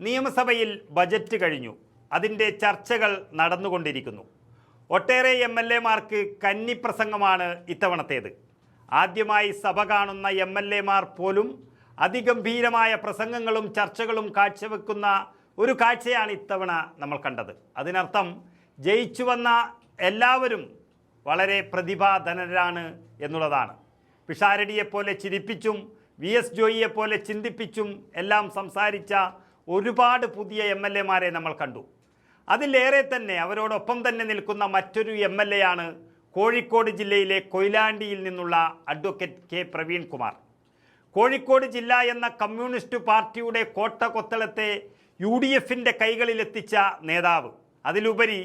നിയമസഭയിൽ ബജറ്റ് കഴിഞ്ഞു. അതിൻ്റെ ചർച്ചകൾ നടന്നുകൊണ്ടിരിക്കുന്നു. ഒട്ടേറെ MLA-മാർക്ക് കന്നിപ്രസംഗമാണ് ഇത്തവണത്തേത്. ആദ്യമായി സഭ കാണുന്ന MLA-മാർ പോലും അതിഗംഭീരമായ പ്രസംഗങ്ങളും ചർച്ചകളും കാഴ്ചവെക്കുന്ന ഒരു കാഴ്ചയാണ് ഇത്തവണ നമ്മൾ കണ്ടത്. അതിനർത്ഥം ജയിച്ചു വന്ന എല്ലാവരും വളരെ പ്രതിഭാധനരാണ് എന്നുള്ളതാണ്. പിഷാരടിയെപ്പോലെ ചിരിപ്പിച്ചും VS ജോയിയെപ്പോലെ ചിന്തിപ്പിച്ചും എല്ലാം സംസാരിച്ച ഒരുപാട് പുതിയ MLA-മാരെ നമ്മൾ കണ്ടു. അതിലേറെ തന്നെ അവരോടൊപ്പം തന്നെ നിൽക്കുന്ന മറ്റൊരു MLA-യാണ് കോഴിക്കോട് ജില്ലയിലെ കൊയിലാണ്ടിയിൽ നിന്നുള്ള അഡ്വക്കേറ്റ് K. പ്രവീൺ കുമാർ. കോഴിക്കോട് ജില്ല എന്ന കമ്മ്യൂണിസ്റ്റ് പാർട്ടിയുടെ കോട്ട കൊത്തളത്തെ UDF-ന്റെ കൈകളിലെത്തിച്ച നേതാവ്. അതിലുപരി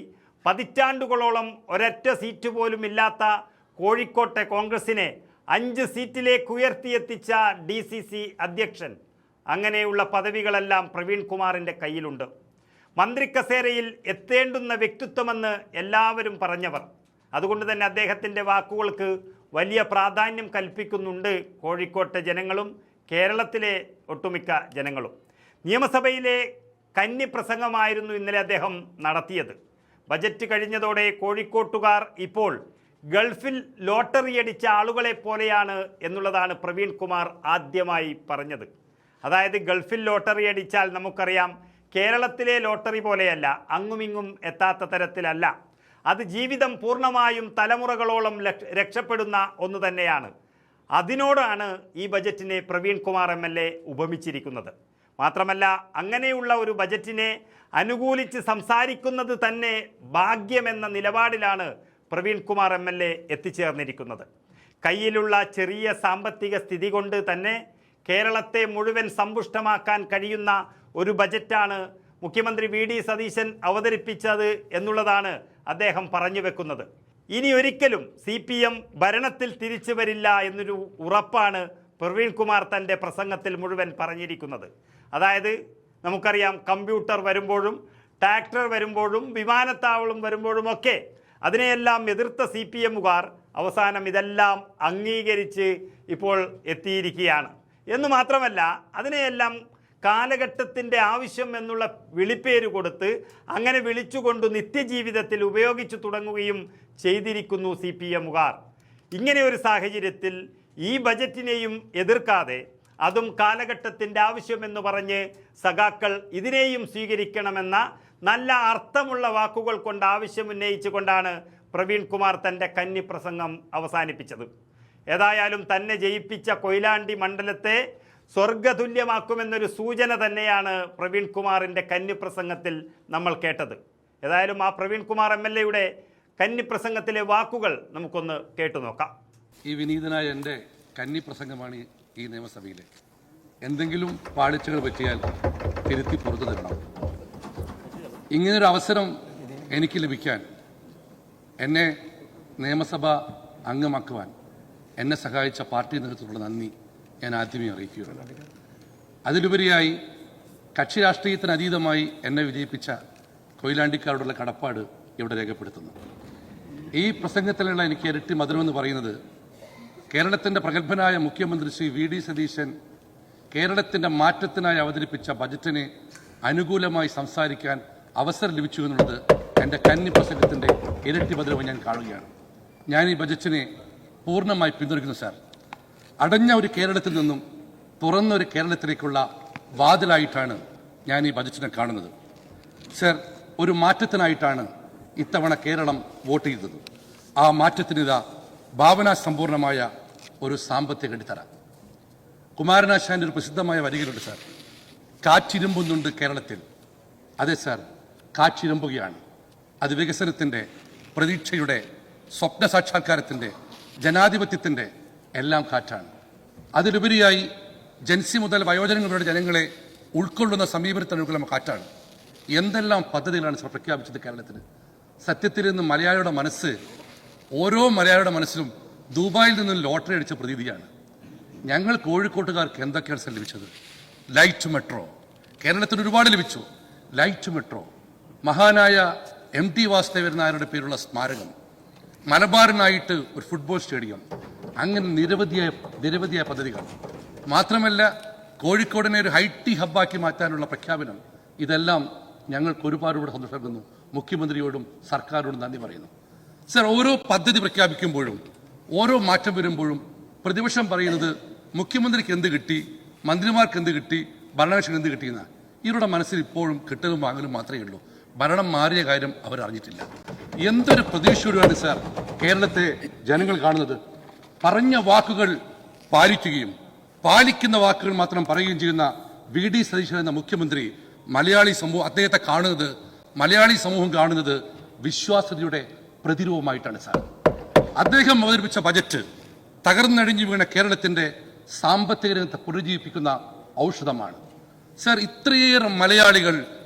പതിറ്റാണ്ടുകളോളം ഒരൊറ്റ സീറ്റ് പോലും ഇല്ലാത്ത കോഴിക്കോട്ടെ കോൺഗ്രസിനെ 5 സീറ്റിലേക്ക് ഉയർത്തിയെത്തിച്ച DCC അധ്യക്ഷൻ. അങ്ങനെയുള്ള പദവികളെല്ലാം പ്രവീൺ കുമാറിൻ്റെ കയ്യിലുണ്ട്. മന്ത്രിക്കസേരയിൽ എത്തേണ്ടുന്ന വ്യക്തിത്വമെന്ന് എല്ലാവരും പറഞ്ഞവർ. അതുകൊണ്ട് തന്നെ അദ്ദേഹത്തിൻ്റെ വാക്കുകൾക്ക് വലിയ പ്രാധാന്യം കൽപ്പിക്കുന്നുണ്ട് കോഴിക്കോട്ടെ ജനങ്ങളും കേരളത്തിലെ ഒട്ടുമിക്ക ജനങ്ങളും. നിയമസഭയിലെ കന്നി പ്രസംഗമായിരുന്നു ഇന്നലെ അദ്ദേഹം നടത്തിയത്. ബജറ്റ് കഴിഞ്ഞതോടെ കോഴിക്കോട്ടുകാർ ഇപ്പോൾ ഗൾഫിൽ ലോട്ടറി അടിച്ച ആളുകളെ പോലെയാണ് എന്നുള്ളതാണ് പ്രവീൺ കുമാർ ആദ്യമായി പറഞ്ഞത്. അതായത് ഗൾഫിൽ ലോട്ടറി അടിച്ചാൽ നമുക്കറിയാം കേരളത്തിലെ ലോട്ടറി പോലെയല്ല, അങ്ങുമിങ്ങും എത്താത്ത തരത്തിലല്ല. അത് ജീവിതം പൂർണ്ണമായും തലമുറകളോളം രക്ഷപ്പെടുന്ന ഒന്ന് തന്നെയാണ്. അതിനോടാണ് ഈ ബജറ്റിനെ പ്രവീൺ കുമാർ MLA ഉപമിച്ചിരിക്കുന്നത്. മാത്രമല്ല അങ്ങനെയുള്ള ഒരു ബജറ്റിനെ അനുകൂലിച്ച് സംസാരിക്കുന്നത് തന്നെ ഭാഗ്യമെന്ന നിലപാടിലാണ് പ്രവീൺ കുമാർ MLA എത്തിച്ചേർന്നിരിക്കുന്നത്. കയ്യിലുള്ള ചെറിയ സാമ്പത്തിക സ്ഥിതി കൊണ്ട് തന്നെ കേരളത്തെ മുഴുവൻ സമ്പുഷ്ടമാക്കാൻ കഴിയുന്ന ഒരു ബജറ്റാണ് മുഖ്യമന്ത്രി VD സതീശൻ അവതരിപ്പിച്ചത് എന്നുള്ളതാണ് അദ്ദേഹം പറഞ്ഞു വെക്കുന്നത്. ഇനി ഒരിക്കലും CPM ഭരണത്തിൽ തിരിച്ചു വരില്ല എന്നൊരു ഉറപ്പാണ് പ്രവീൺ കുമാർ തൻ്റെ പ്രസംഗത്തിൽ മുഴുവൻ പറഞ്ഞിരിക്കുന്നത്. അതായത് നമുക്കറിയാം കമ്പ്യൂട്ടർ വരുമ്പോഴും ട്രാക്ടർ വരുമ്പോഴും വിമാനത്താവളം വരുമ്പോഴുമൊക്കെ അതിനെയെല്ലാം എതിർത്ത CPM-കാർ അവസാനം ഇതെല്ലാം അംഗീകരിച്ച് ഇപ്പോൾ എത്തിയിരിക്കുകയാണ് എന്ന് മാത്രമല്ല അതിനെയെല്ലാം കാലഘട്ടത്തിൻ്റെ ആവശ്യം എന്നുള്ള വിളിപ്പേര് കൊടുത്ത് അങ്ങനെ വിളിച്ചുകൊണ്ട് നിത്യജീവിതത്തിൽ ഉപയോഗിച്ചു തുടങ്ങുകയും ചെയ്തിരിക്കുന്നു CPM-കാർ. ഇങ്ങനെ ഒരു സാഹചര്യത്തിൽ ഈ ബജറ്റിനെയും എതിർക്കാതെ അതും കാലഘട്ടത്തിൻ്റെ ആവശ്യമെന്ന് പറഞ്ഞ് സഖാക്കൾ ഇതിനെയും സ്വീകരിക്കണമെന്ന നല്ല അർത്ഥമുള്ള വാക്കുകൾ കൊണ്ട് ആവശ്യമുന്നയിച്ചു കൊണ്ടാണ് പ്രവീൺ കുമാർ തൻ്റെ കന്നി പ്രസംഗം അവസാനിപ്പിച്ചത്. ഏതായാലും തന്നെ ജയിപ്പിച്ച കൊയിലാണ്ടി മണ്ഡലത്തെ സ്വർഗതുല്യമാക്കുമെന്നൊരു സൂചന തന്നെയാണ് പ്രവീൺ കുമാറിൻ്റെ കന്നിപ്രസംഗത്തിൽ നമ്മൾ കേട്ടത്. ഏതായാലും ആ പ്രവീൺ കുമാർ MLA-യുടെ കന്നിപ്രസംഗത്തിലെ വാക്കുകൾ നമുക്കൊന്ന് കേട്ടു നോക്കാം. ഈ വിനീതനായ എൻ്റെ കന്നിപ്രസംഗമാണ് ഈ നിയമസഭയിലെ. എന്തെങ്കിലും പാളിച്ചകൾ പറ്റിയാൽ തിരുത്തി പുറത്തു തരണം. ഇങ്ങനൊരു അവസരം എനിക്ക് ലഭിക്കാൻ എന്നെ നിയമസഭ അംഗമാക്കുവാൻ എന്നെ സഹായിച്ച പാർട്ടി നേതൃത്വത്തിലുള്ള നന്ദി ഞാൻ ആദ്യമേ അറിയിക്കുകയാണ്. അതിലുപരിയായി കക്ഷി രാഷ്ട്രീയത്തിന് അതീതമായി എന്നെ വിജയിപ്പിച്ച കൊയിലാണ്ടിക്കാരോടുള്ള കടപ്പാട് ഇവിടെ രേഖപ്പെടുത്തുന്നു. ഈ പ്രസംഗത്തിലുള്ള എനിക്ക് ഇരട്ടി മധുരമെന്ന് പറയുന്നത് കേരളത്തിൻ്റെ പ്രഗത്ഭനായ മുഖ്യമന്ത്രി ശ്രീ VD സതീശൻ കേരളത്തിൻ്റെ മാറ്റത്തിനായി അവതരിപ്പിച്ച ബജറ്റിനെ അനുകൂലമായി സംസാരിക്കാൻ അവസരം ലഭിച്ചു എന്നുള്ളത് എൻ്റെ കന്നി പ്രസംഗത്തിൻ്റെ ഇരട്ടി മധുരം ഞാൻ കാണുകയാണ്. ഞാൻ ഈ ബജറ്റിനെ പൂർണ്ണമായി പിന്തുണയ്ക്കുന്നു സാർ. അടഞ്ഞ ഒരു കേരളത്തിൽ നിന്നും തുറന്നൊരു കേരളത്തിലേക്കുള്ള വാതിലായിട്ടാണ് ഞാൻ ഈ ബജറ്റിനെ കാണുന്നത്. സർ, ഒരു മാറ്റത്തിനായിട്ടാണ് ഇത്തവണ കേരളം വോട്ട് ചെയ്തത്. ആ മാറ്റത്തിനിതാ ഭാവനാസമ്പൂർണമായ ഒരു സാമ്പത്തിക അടിത്തറ. കുമാരനാശാൻ്റെ ഒരു പ്രസിദ്ധമായ വരികളുണ്ട് സാർ. കാറ്റിരുമ്പുന്നുണ്ട് കേരളത്തിൽ. അതെ സാർ, കാറ്റിരുമ്പുകയാണ്. അത് വികസനത്തിൻ്റെ, പ്രതീക്ഷയുടെ, സ്വപ്ന സാക്ഷാത്കാരത്തിൻ്റെ, ജനാധിപത്യത്തിൻ്റെ എല്ലാം കാറ്റാണ്. അതിലുപരിയായി ജൻസി മുതൽ വയോജനങ്ങളുടെ ജനങ്ങളെ ഉൾക്കൊള്ളുന്ന സമീപനത്തിനുള്ള കാറ്റാണ്. എന്തെല്ലാം പദ്ധതികളാണ് സർ പ്രഖ്യാപിച്ചത് കേരളത്തിന്. സത്യത്തിൽ നിന്ന് മലയാളിയുടെ മനസ്സ്, ഓരോ മലയാളിയുടെ മനസ്സിലും ദുബായിൽ നിന്നും ലോട്ടറി അടിച്ച പ്രതീതിയാണ്. ഞങ്ങൾ കോഴിക്കോട്ടുകാർക്ക് എന്തൊക്കെയാണ് സർ ലഭിച്ചത്? ലൈറ്റ് മെട്രോ കേരളത്തിന് ഒരുപാട് ലഭിച്ചു. ലൈറ്റ് മെട്രോ, മഹാനായ MT വാസുദേവൻ നായരുടെ പേരുള്ള സ്മാരകം, മലബാറിനായിട്ട് ഒരു ഫുട്ബോൾ സ്റ്റേഡിയം, അങ്ങനെ നിരവധിയായ പദ്ധതികൾ. മാത്രമല്ല കോഴിക്കോടിനെ ഒരു IT ഹബ്ബാക്കി മാറ്റാനുള്ള പ്രഖ്യാപനം ഇതെല്ലാം ഞങ്ങൾക്ക് ഒരുപാട് സന്തോഷം നൽകുന്നു. മുഖ്യമന്ത്രിയോടും സർക്കാരോടും നന്ദി പറയുന്നു. സർ, ഓരോ പദ്ധതി പ്രഖ്യാപിക്കുമ്പോഴും ഓരോ മാറ്റം വരുമ്പോഴും പ്രതിപക്ഷം പറയുന്നത് മുഖ്യമന്ത്രിക്ക് എന്ത് കിട്ടി, മന്ത്രിമാർക്ക് എന്ത് കിട്ടി, ഭരണകക്ഷിക്ക് എന്ത് കിട്ടിയെന്ന. ഇവരുടെ മനസ്സിൽ ഇപ്പോഴും കിട്ടലും വാങ്ങലും മാത്രമേ ഉള്ളൂ. ഭരണം മാറിയ കാര്യം അവർ അറിഞ്ഞിട്ടില്ല. എന്തൊരു പ്രതീക്ഷയോടെയാണ് സാർ കേരളത്തെ ജനങ്ങൾ കാണുന്നത്. പറഞ്ഞ വാക്കുകൾ പാലിക്കുകയും പാലിക്കുന്ന വാക്കുകൾ മാത്രം പറയുകയും ചെയ്യുന്ന വി.ഡി. സതീശൻ എന്ന മുഖ്യമന്ത്രി മലയാളി സമൂഹം കാണുന്നത് വിശ്വാസ്യതയുടെ പ്രതിരൂപമായിട്ടാണ് സാർ. അദ്ദേഹം അവതരിപ്പിച്ച ബജറ്റ് തകർന്നടിഞ്ഞു വീണ കേരളത്തിന്റെ സാമ്പത്തിക രംഗത്തെ പുനരുജ്ജീവിപ്പിക്കുന്ന ഔഷധമാണ് സാർ. ഇത്രയേറെ മലയാളികൾ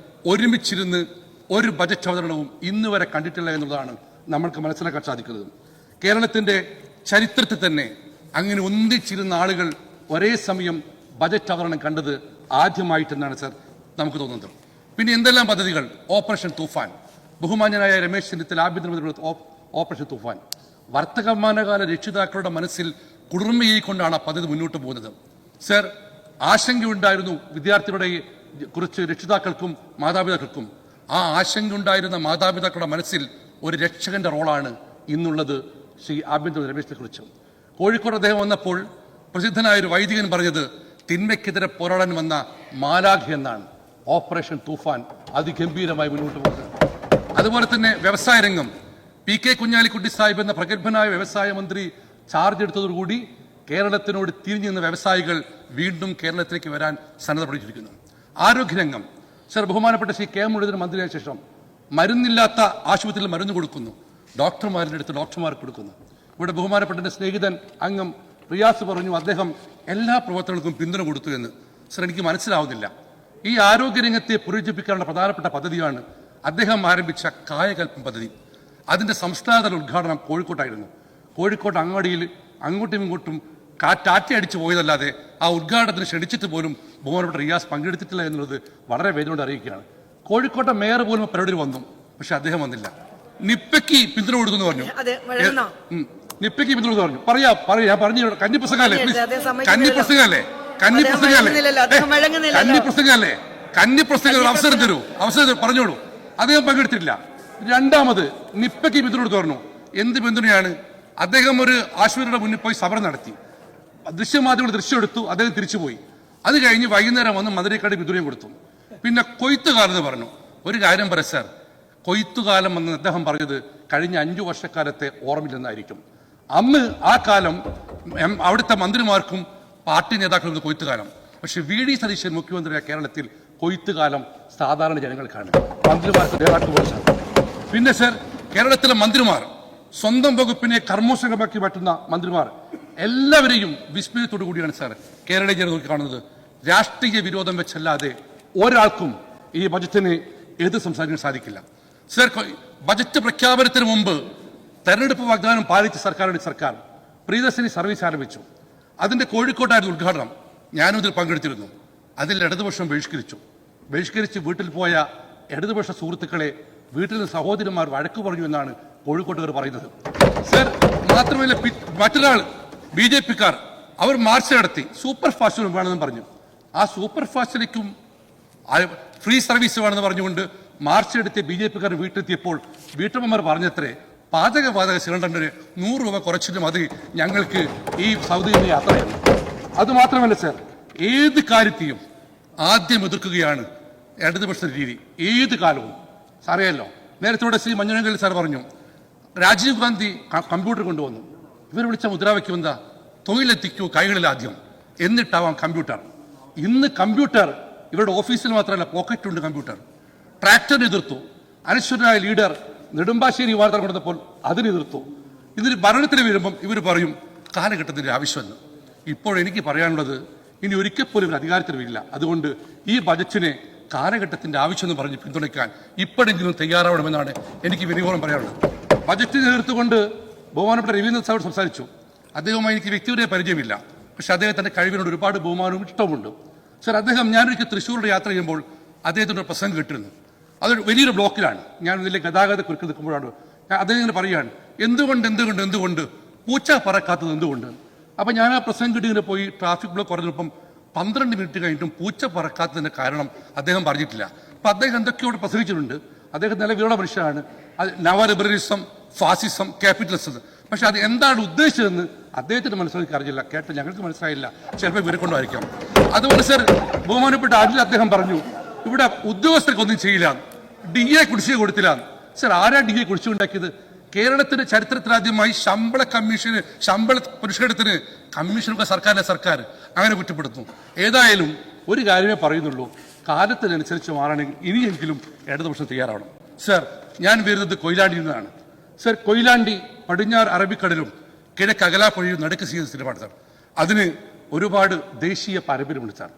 ഒരുമിച്ചിരുന്ന് ഒരു ബജറ്റ് അവതരണവും ഇന്ന് വരെ കണ്ടിട്ടില്ല എന്നുള്ളതാണ് നമ്മൾക്ക് മനസ്സിലാക്കാൻ സാധിക്കുന്നത്. കേരളത്തിന്റെ ചരിത്രത്തിൽ തന്നെ അങ്ങനെ ഒന്നിച്ചിരുന്ന ആളുകൾ ഒരേ സമയം ബജറ്റ് അവതരണം കണ്ടത് ആദ്യമായിട്ടെന്നാണ് സാർ നമുക്ക് തോന്നുന്നത്. പിന്നെ എന്തെല്ലാം പദ്ധതികൾ? ഓപ്പറേഷൻ തൂഫാൻ, ബഹുമാന്യനായ രമേശ് ചെന്നിത്തല ആഭ്യന്തരമന്ത്രി ഓപ്പറേഷൻ തൂഫാൻ, വർത്തമാനകാല രക്ഷിതാക്കളുടെ മനസ്സിൽ കുളിർമയെക്കൊണ്ടാണ് ആ പദ്ധതി മുന്നോട്ട് പോകുന്നത്. സർ, ആശങ്കയുണ്ടായിരുന്നു വിദ്യാർത്ഥികളുടെ കുറിച്ച് രക്ഷിതാക്കൾക്കും മാതാപിതാക്കൾക്കും. ആ ആശങ്കയുണ്ടായിരുന്ന മാതാപിതാക്കളുടെ മനസ്സിൽ ഒരു രക്ഷകന്റെ റോളാണ് ഇന്നുള്ളത് ശ്രീ ആഭ്യന്തര രമേശിനെ കുറിച്ച്. കോഴിക്കോട് അദ്ദേഹം വന്നപ്പോൾ പ്രസിദ്ധനായ ഒരു വൈദികൻ പറഞ്ഞത് തിന്മയ്ക്കെതിരെ പോരാടാൻ വന്ന മാലാഖ എന്നാണ്. ഓപ്പറേഷൻ തൂഫാൻ അതിഗംഭീരമായി മുന്നോട്ട് പോകുന്നത്. അതുപോലെ തന്നെ വ്യവസായ രംഗം, PK കുഞ്ഞാലിക്കുട്ടി സാഹിബ് എന്ന പ്രഗത്ഭനായ വ്യവസായ മന്ത്രി ചാർജ് എടുത്തതോടുകൂടി കേരളത്തിനോട് തിരിഞ്ഞു നിന്ന വ്യവസായികൾ വീണ്ടും കേരളത്തിലേക്ക് വരാൻ സന്നദ്ധപ്പെട്ടിരിക്കുന്നു. ആരോഗ്യരംഗം, സർ, ബഹുമാനപ്പെട്ട ശ്രീ കെ മുരളീധരൻ മന്ത്രിയായ ശേഷം മരുന്നില്ലാത്ത ആശുപത്രിയിൽ മരുന്ന് കൊടുക്കുന്നു, ഡോക്ടർമാരുടെ അടുത്ത് ഡോക്ടർമാർക്ക് കൊടുക്കുന്നു. ഇവിടെ ബഹുമാനപ്പെട്ട എൻ്റെ സ്നേഹിതൻ അംഗം റിയാസ് പറഞ്ഞു അദ്ദേഹം എല്ലാ പ്രവർത്തനങ്ങൾക്കും പിന്തുണ കൊടുത്തു എന്ന്. സർ, എനിക്ക് മനസ്സിലാവുന്നില്ല. ഈ ആരോഗ്യരംഗത്തെ പുനരുജ്ജീവിപ്പിക്കാനുള്ള പ്രധാനപ്പെട്ട പദ്ധതിയാണ് അദ്ദേഹം ആരംഭിച്ച കായകൽപ്പം പദ്ധതി. അതിന്റെ സംസ്ഥാനതല ഉദ്ഘാടനം കോഴിക്കോട്ടായിരുന്നു. കോഴിക്കോട്ട് അങ്ങാടിയിൽ അങ്ങോട്ടും ഇങ്ങോട്ടും ടാറ്റയടിച്ചു പോയതല്ലാതെ ആ ഉദ്ഘാടനത്തിന് ക്ഷണിച്ചിട്ട് പോലും ബഹുമാനപ്പെട്ട റിയാസ് പങ്കെടുത്തിട്ടില്ല എന്നുള്ളത് വളരെ വേദനയോട് അറിയിക്കുകയാണ്. കോഴിക്കോട്ടെ മേയർ പോലും പരിപാടി വന്നു, പക്ഷെ അദ്ദേഹം വന്നില്ല. നിപ്പയ്ക്ക് പിന്തുണ കൊടുക്കുന്നു പറഞ്ഞു. നിപ്പയ്ക്ക് പിന്തുണ പറഞ്ഞു. പറയാ ഞാൻ പറഞ്ഞു. കന്നിപ്രസംഗല്ലേ അവസരം തരൂ, പറഞ്ഞോളൂ. അദ്ദേഹം പങ്കെടുത്തിട്ടില്ല. രണ്ടാമത് നിപ്പയ്ക്ക് പിന്തുണ കൊടുത്തു പറഞ്ഞു. എന്ത് പിന്തുണയാണ്? അദ്ദേഹം ഒരു ആശുപത്രിയുടെ മുന്നിൽ പോയി സമരം നടത്തി, ദൃശ്യമാധ്യമങ്ങൾ ദൃശ്യം എടുത്തു, അദ്ദേഹം തിരിച്ചുപോയി. അത് കഴിഞ്ഞ് വൈകുന്നേരം വന്ന് മധുരക്കാട് പിന്തുണയും കൊടുത്തു. പിന്നെ കൊയ്ത്തുകാലം എന്ന് പറഞ്ഞു. ഒരു കാര്യം പറ സാർ, കൊയ്ത്തുകാലം എന്ന് അദ്ദേഹം പറഞ്ഞത് കഴിഞ്ഞ 5 വർഷക്കാലത്തെ ഓർമ്മയില്ലെന്നായിരിക്കും. അന്ന് ആ കാലം അവിടുത്തെ മന്ത്രിമാർക്കും പാർട്ടി നേതാക്കൾക്കും കൊയ്ത്തുകാലം. പക്ഷെ വി.ഡി. സതീശൻ മുഖ്യമന്ത്രിയായ കേരളത്തിൽ കൊയ്ത്തുകാലം സാധാരണ ജനങ്ങൾക്കാണ്, മന്ത്രിമാർക്ക് നേതാക്കൾക്ക്. പിന്നെ സർ, കേരളത്തിലെ മന്ത്രിമാർ സ്വന്തം വകുപ്പിനെ കർമ്മോത്സവമാക്കി മാറ്റുന്ന മന്ത്രിമാർ എല്ലാവരെയും വിസ്മയത്തോടു കൂടിയാണ് സാർ കേരള ജനത നോക്കി കാണുന്നത്. രാഷ്ട്രീയ വിരോധം വെച്ചല്ലാതെ ഒരാൾക്കും ഈ ബജറ്റിന് എതിർ സംസാരിക്കാൻ സാധിക്കില്ല. സർ, ബജറ്റ് പ്രഖ്യാപനത്തിന് മുമ്പ് തെരഞ്ഞെടുപ്പ് വാഗ്ദാനം പാലിച്ച സർക്കാർ പ്രിയദർശിനി സർവീസ് ആരംഭിച്ചു. അതിന്റെ കോഴിക്കോട്ടായിരുന്നു ഉദ്ഘാടനം. ഞാനും ഇതിൽ പങ്കെടുത്തിരുന്നു. അതിൽ ഇടതുപക്ഷം ബഹിഷ്കരിച്ച് വീട്ടിൽ പോയ ഇടതുപക്ഷ സുഹൃത്തുക്കളെ വീട്ടിൽ നിന്ന് സഹോദരന്മാർ വഴക്ക് പറഞ്ഞു എന്നാണ് കോഴിക്കോട്ടുകാർ പറയുന്നത്. സർ, മാത്രമല്ല മറ്റൊരാൾ BJP-ക്കാർ അവർ മാർച്ച് നടത്തി സൂപ്പർ ഫാസ്റ്റ് വേണമെന്ന് പറഞ്ഞു. ആ സൂപ്പർ ഫാസ്റ്റിലേക്കും ഫ്രീ സർവീസ് വേണമെന്ന് പറഞ്ഞുകൊണ്ട് മാർച്ച് നടത്തിയ BJP-ക്കാർ വീട്ടിലെത്തിയപ്പോൾ വീട്ടമ്മമാർ പറഞ്ഞത്രേ പാചകവാതക സിലിണ്ടറിന് 100 രൂപ കുറച്ചിട്ട് മതി ഞങ്ങൾക്ക് ഈ സൗദിയിലെ യാത്രയാണ്. അതുമാത്രമല്ല സർ, ഏത് കാര്യത്തെയും ആദ്യം എതിർക്കുകയാണ് ഇടതുപക്ഷ രീതി. ഏത് കാലവും സാറിയല്ലോ. നേരത്തെ ശ്രീ മഞ്ജുനങ്കൽ സാർ പറഞ്ഞു രാജീവ് ഗാന്ധി കമ്പ്യൂട്ടർ കൊണ്ടുവന്നു. ഇവർ വിളിച്ച മുദ്രാവാക്യം എന്താ? തൊഴിലെത്തിക്കൂ കൈകളിൽ ആദ്യം, എന്നിട്ടാവാം കമ്പ്യൂട്ടർ. ഇന്ന് കമ്പ്യൂട്ടർ ഇവരുടെ ഓഫീസിൽ മാത്രമല്ല പോക്കറ്റുണ്ട് കമ്പ്യൂട്ടർ. ട്രാക്ടറിന് എതിർത്തു. അനശ്വരനായ ലീഡർ നെടുമ്പാശ്ശേരി വാർത്ത കൊടുത്തപ്പോൾ അതിനെതിർത്തു. ഇതിന് ഭരണത്തിന് വരുമ്പം ഇവർ പറയും കാലഘട്ടത്തിന്റെ ആവശ്യമെന്ന്. ഇപ്പോൾ എനിക്ക് പറയാനുള്ളത് ഇനി ഒരിക്കൽ പോലും ഇവർ അധികാരത്തിൽ വരില്ല. അതുകൊണ്ട് ഈ ബജറ്റിനെ കാലഘട്ടത്തിന്റെ ആവശ്യമെന്ന് പറഞ്ഞ് പിന്തുണയ്ക്കാൻ ഇപ്പോഴെങ്കിലും തയ്യാറാവണമെന്നാണ് എനിക്ക് വിനിയോഗം പറയാനുള്ളത്. ബജറ്റിനെ എതിർത്തുകൊണ്ട് ബഹുമാനപ്പെട്ട രവീന്ദ്രൻ സാർ സംസാരിച്ചു. അദ്ദേഹവുമായി എനിക്ക് വ്യക്തിപരമായ പരിചയമില്ല, പക്ഷെ അദ്ദേഹത്തിന്റെ കഴിവിനോട് ഒരുപാട് ബഹുമാനവും ഇഷ്ടമുണ്ട്. സർ, ഞാനൊരിക്കൽ തൃശ്ശൂരിൽ യാത്ര ചെയ്യുമ്പോൾ അദ്ദേഹത്തിൻ്റെ പ്രസംഗം കേട്ടിരുന്നു. അതൊരു വലിയൊരു ബ്ലോക്കിലാണ്. ഞാൻ ഇതിലെ ഗതാഗത കുരുക്കിൽ നിൽക്കുമ്പോഴാണ് അദ്ദേഹം ഇങ്ങനെ പറയുകയാണ് എന്തുകൊണ്ട് പൂച്ച പറക്കാത്തത് എന്തുകൊണ്ട്. അപ്പം ഞാൻ ആ പ്രസംഗം കിട്ടിങ്ങനെ പോയി ട്രാഫിക് ബ്ലോക്ക് കുറഞ്ഞപ്പം 12 മിനിറ്റ് കഴിഞ്ഞിട്ടും പൂച്ച പറക്കാത്തതിന്റെ കാരണം അദ്ദേഹം പറഞ്ഞിട്ടില്ല. അപ്പൊ അദ്ദേഹം എന്തൊക്കെയോട് പ്രസംഗിച്ചിട്ടുണ്ട്. അദ്ദേഹം നിലവിലുള്ള മനുഷ്യനാണ്. അത് നവലിബറലിസം, ഫാസിസം, ക്യാപിറ്റലിസം, പക്ഷെ അത് എന്താണ് ഉദ്ദേശിച്ചതെന്ന് അദ്ദേഹത്തിന് മനസ്സിലാക്കി അറിയില്ല. കേട്ട് ഞങ്ങൾക്ക് മനസ്സിലായില്ല. ചിലപ്പോൾ ഇവരെ കൊണ്ടുമായിരിക്കാം. അതുപോലെ സർ, ബഹുമാനപ്പെട്ട അനിൽ അദ്ദേഹം പറഞ്ഞു ഇവിടെ ഉദ്യോഗസ്ഥർക്കൊന്നും ചെയ്യില്ല, DA കുടിശ്ശിക കൊടുത്തില്ല. സർ, ആരാ DA കുടിശ്ശിക ഉണ്ടാക്കിയത്? കേരളത്തിന്റെ ചരിത്രത്തിലാദ്യമായി ശമ്പള കമ്മീഷന്, ശമ്പള പരിഷ്കരണത്തിന് കമ്മീഷനൊക്കെ സർക്കാർ അങ്ങനെ കുറ്റപ്പെടുത്തുന്നു. ഏതായാലും ഒരു കാര്യമേ പറയുന്നുള്ളൂ, കാലത്തിനനുസരിച്ച് മാറണമെങ്കിൽ ഇനിയെങ്കിലും ഇടതുപക്ഷം തയ്യാറാവണം. സർ, ഞാൻ വരുന്നത് കൊയിലാണ്ടിയിൽ നിന്നാണ്. സർ, കൊയിലാണ്ടി പടിഞ്ഞാറ് അറബിക്കടലും കിഴക്ക് അകലാപ്പുഴയും നടുക്ക് ചെയ്യുന്ന സ്ഥലമാണ് സാർ. അതിന് ഒരുപാട് ദേശീയ പാരമ്പര്യമുണ്ട് സാർ.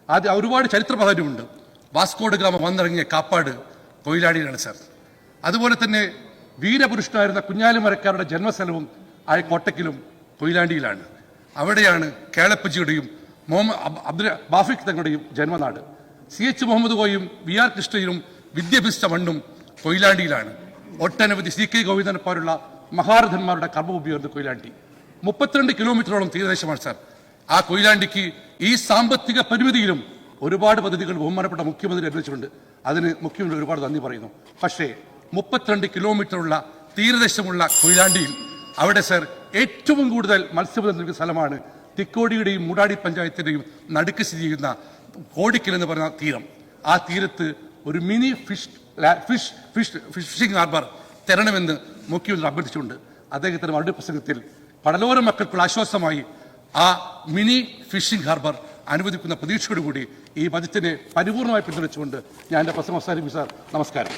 അത് ഒരുപാട് ചരിത്ര പ്രാധാന്യമുണ്ട്. വാസ്കോഡ് ഗാമ വന്നിറങ്ങിയ കാപ്പാട് കൊയിലാണ്ടിയിലാണ് സാർ. അതുപോലെ തന്നെ വീരപുരുഷനായിരുന്ന കുഞ്ഞാലിമരക്കാരുടെ ജന്മസ്ഥലവും ആയ കോട്ടയ്ക്കലും കൊയിലാണ്ടിയിലാണ്. അവിടെയാണ് കേളപ്പജിയുടെയും ബാഫിക് തങ്ങളുടെയും ജന്മനാട്. CH മുഹമ്മദ് കോയും VR കൃഷ്ണയും വിദ്യാഭ്യസിച്ച മണ്ണും കൊയിലാണ്ടിയിലാണ്. ഒട്ടനവധി CK ഗോവിന്ദനെ പോലുള്ള മഹാരഥന്മാരുടെ കർമ്മഭൂമിയായിരുന്നു കൊയിലാണ്ടി. 32 കിലോമീറ്ററോളം തീരദേശമാണ് സാർ. ആ കൊയിലാണ്ടിക്ക് ഈ സാമ്പത്തിക പരിമിതിയിലും ഒരുപാട് പദ്ധതികൾ ബഹുമാനപ്പെട്ട മുഖ്യമന്ത്രി അനുവദിച്ചിട്ടുണ്ട്. അതിന് മുഖ്യമന്ത്രി ഒരുപാട് നന്ദി പറയുന്നു. പക്ഷേ 32 കിലോമീറ്ററുള്ള തീരദേശമുള്ള കൊയിലാണ്ടിയിൽ അവിടെ സർ ഏറ്റവും കൂടുതൽ മത്സ്യബന്ധന നൽകുന്ന സ്ഥലമാണ് തിക്കോടിയുടെയും മൂടാടി പഞ്ചായത്തിന്റെയും നടുക്ക് സ്ഥിതി ചെയ്യുന്ന കോടിക്കൽ എന്ന് പറയുന്ന തീരം. ആ തീരത്ത് ഒരു മിനി ഫിഷിംഗ് ഹാർബർ തരണമെന്ന് മുഖ്യമന്ത്രി അഭ്യർത്ഥിച്ചുകൊണ്ട് അദ്ദേഹത്തിന്റെ മറുപടി പ്രസംഗത്തിൽ കടലോര മക്കൾക്കുള്ള ആശ്വാസമായി ആ മിനി ഫിഷിംഗ് ഹാർബർ അനുവദിക്കുന്ന പ്രതീക്ഷയോടുകൂടി ഈ ബജറ്റിനെ പരിപൂർണമായി പിന്തുണച്ചുകൊണ്ട് ഞാൻ എൻ്റെ പ്രസംഗം അവസാനിപ്പിക്കും സാർ. നമസ്കാരം.